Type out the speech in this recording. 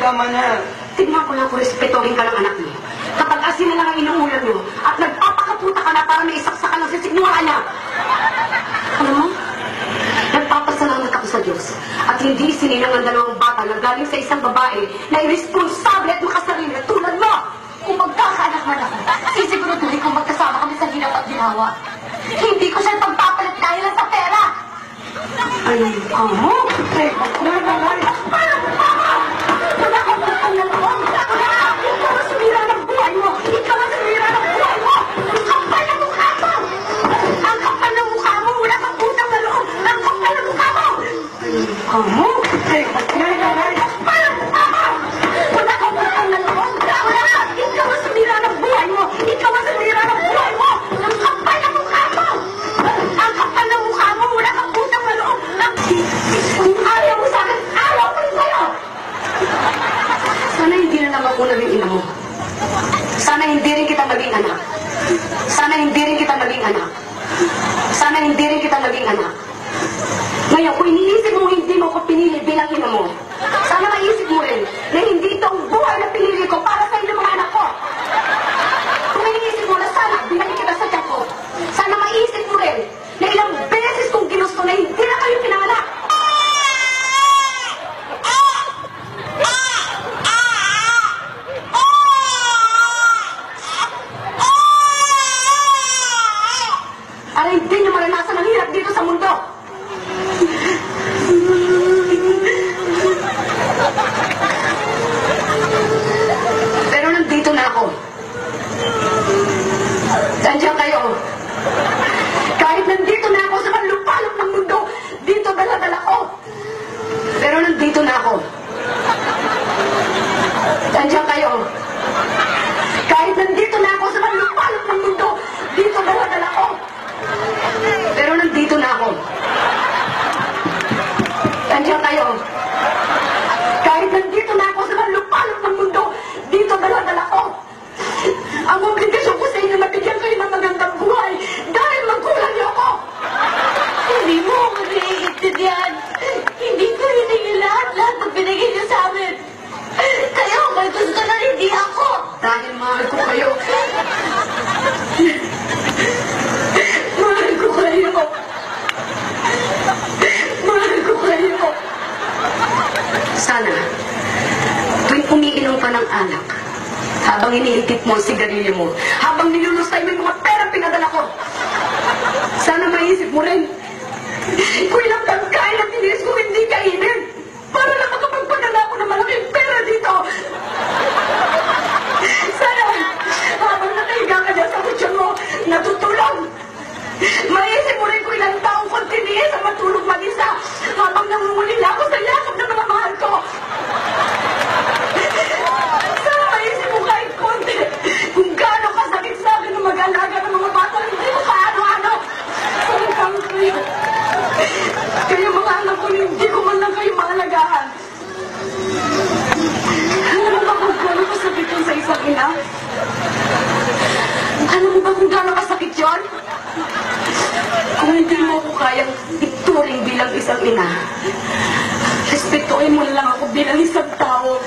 tama na. Tignan ko lang kung respetuhin ka ng anak mo. Kapag asin na lang ang inuulan mo at nagpapakaputa ka na para may isaksa ka ng sisignuhan niya. Alam mo, nagpapasalamat ako sa Diyos at hindi sininang ang dalawang bata na galing sa isang babae na irresponsable at makasarili tulad mo. Kung magkakaanak man ako, sisiguraduhin kung magkasama kami sa hirap at ginawa. Hindi ko siya pagpapalit dahil sa pera. Ay, amo? Ay, paano mo pa? Wala kang bukang na loob. Ikaw ang sumira ng buhay mo. Ikaw ang sumira ng buhay mo. Ang kapal na mukha mo. Ang kapal na mukha mo. Wala kang utang na loob. Ang kapal na mukha mo. Amo? Ay, paano mo pa? Wala kang bukang na loob. Ikaw ang sumira ng buhay mo. Ikaw ang sumira ng buhay mo. Ang kapal na mukha mo. Ang kapal na mukha mo. Wala kang utang na loob. Kung ayaw mo sa akin, ayaw ko rin sa'yo. Sana hindi na lang ako naging ina mo. Sana hindi rin kita naging anak. Sana hindi rin kita naging anak. Sana hindi rin kita naging anak. Ngayon, kung iniisip mo hindi mo ko pinili bilang ina mo, sana maisip mo rin na hindi ito ang buhay na pinili ko para sa inyo mga anak ko. Kung iniisip mo na sana binalik kita sa tiyan ko, sana maisip mo rin na ilang beses kong ginusto na hindi na kayo pinanganak. Para hindi nyo maranasan ang hirap dito sa mundo. Pero nandito na ako. Nandiyan kayo. Kahit nandito na ako sa manlupalop ng mundo, dito dala-dala ko. Pero nandito na ako. Nandiyan kayo. Kahit nandito na ako sa manlupalop ng mundo, dito dala-dala ko. Pero nandito na ako. Nandiyan kayo. Kahit nandito na ako sa manlupalop ng mundo, dito dala-dala ko. Ang obligasyon ko sa inyo na bigyan kayo ng magandang buhay dahil magkulang niyo ako. Hindi mo ako naiintindihan. Hindi ko hiningin lahat ng binigay niyo sa amin. Kayo, may gusto na hindi ako. Dahil mahal ko kayo. Mahal ko kayo. Mahal ko kayo. Sana, tuwing umiinom ka ng alak, habang iniintip mo ang sigarilyo mo, habang nilulusay mo yung mga pera pinadala ko, sana maisip mo rin, kung ilang pagkain at tinis ko hindi kainin, para lang makapagpadala ko ng malaking pera dito. Sana, habang nakahiga ka dyan sa kutsyon mo, natutulog, maisip mo rin kung ilang taong kong tiniis ang matulog mag-isa, habang nangungulila ako sa yakap ng mga mahal ko. Sana maisip mo kahit konti kung gaano kasakit sa akin ng mag-alaga ng mga bata, hindi mo paano-ano. Sabihan kayo. Kaya mga anak ko, hindi ko man lang kayo maalagaan. Alam mo ba kung gaano kasakit yun sa isang ina? Alam mo ba kung gaano kasakit yun? Kung hindi mo ako kayang ituring bilang isang ina, respetuhin mo lang ako bilang isang tao.